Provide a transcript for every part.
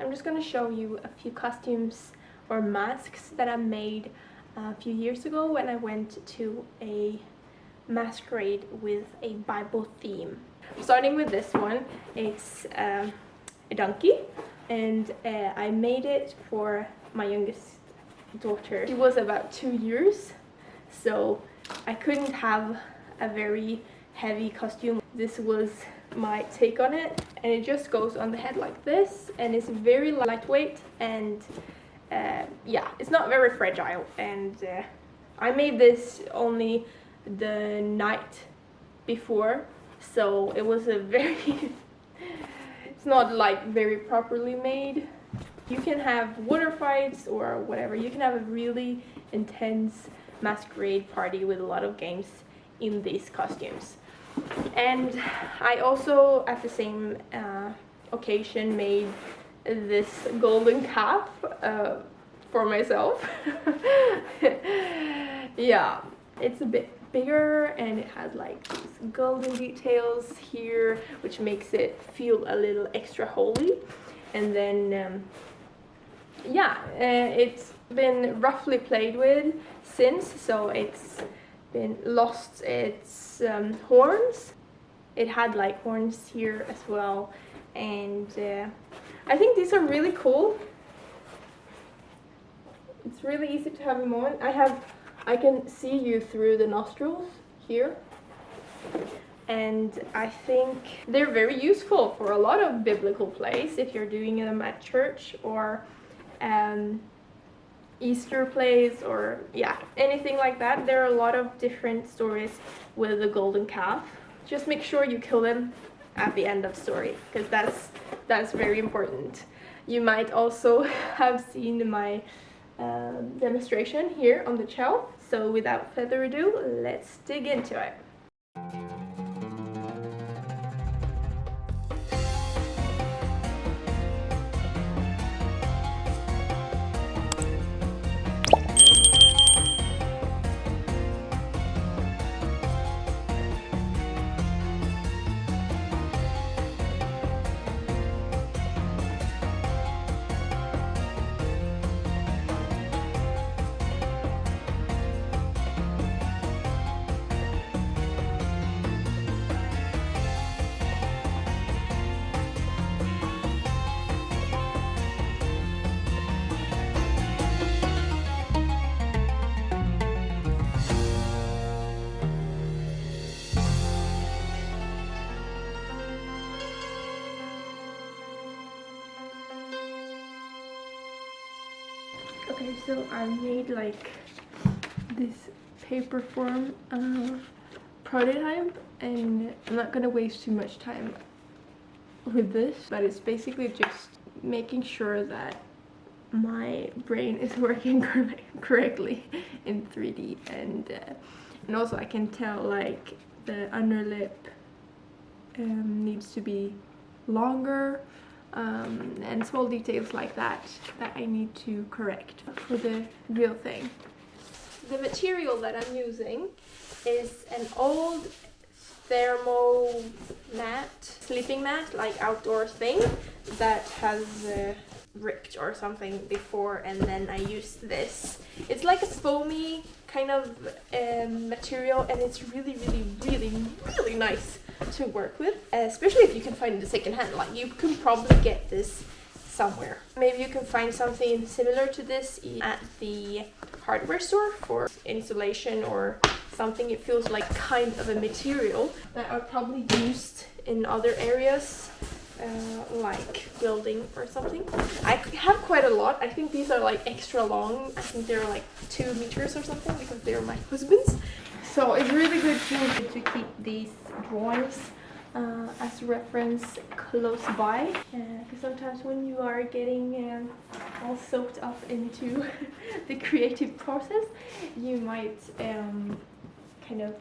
I'm just going to show you a few costumes or masks that I made a few years ago when I went to a masquerade with a Bible theme. Starting with this one, it's a donkey, and I made it for my youngest daughter. She was about 2 years, so I couldn't have a very heavy costume. This was my take on it, and it just goes on the head like this, and it's very lightweight, and yeah, it's not very fragile. And I made this only the night before, so it was a very it's not like very properly made. You can have water fights or whatever. You can have a really intense masquerade party with a lot of games in these costumes. And I also, at the same occasion, made this golden calf for myself. Yeah, it's a bit bigger, and it has like these golden details here, which makes it feel a little extra holy. And then yeah, it's been roughly played with since, so it's been lost its horns. It had like horns here as well, and I think these are really cool. It's really easy to have them on. I can see you through the nostrils here, and I think they're very useful for a lot of biblical plays if you're doing them at church or Easter plays, or yeah, anything like that. There are a lot of different stories with the golden calf. Just make sure you kill them at the end of story, because that's very important. You might also have seen my demonstration here on the shelf. So without further ado, let's dig into it. Okay, so I made like this paper form prototype, and I'm not gonna waste too much time with this, but it's basically just making sure that my brain is working correctly in 3D, and also I can tell like the underlip needs to be longer, and small details like that I need to correct for the real thing. The material that I'm using is an old thermo mat, sleeping mat, like outdoor thing that has ripped or something before, and then I used this. It's like a foamy kind of material, and it's really nice to work with, especially if you can find it second hand. Like, you can probably get this somewhere. Maybe you can find something similar to this at the hardware store for insulation or something. It feels like kind of a material that are probably used in other areas, like building or something. I have quite a lot. I think these are like extra long. I think they're like 2 meters or something, because they're my husband's. So it's really good to keep these drawings as reference close by, because sometimes when you are getting all soaked up into the creative process, you might kind of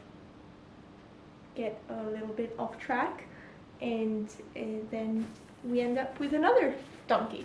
get a little bit off track, and then we end up with another donkey.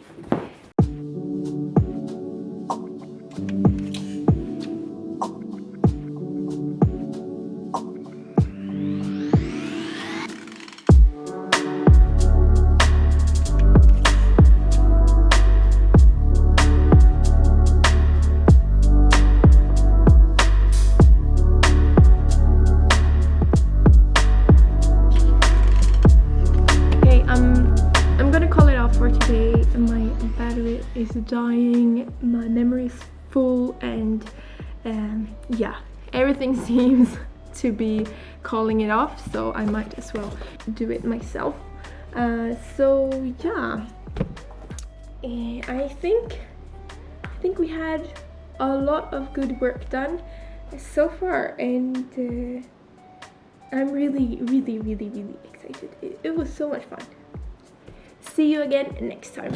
battery is dying, my memory is full, and yeah, everything seems to be calling it off, so I might as well do it myself. So yeah, I think we had a lot of good work done so far, and I'm really excited. It was so much fun. See you again next time.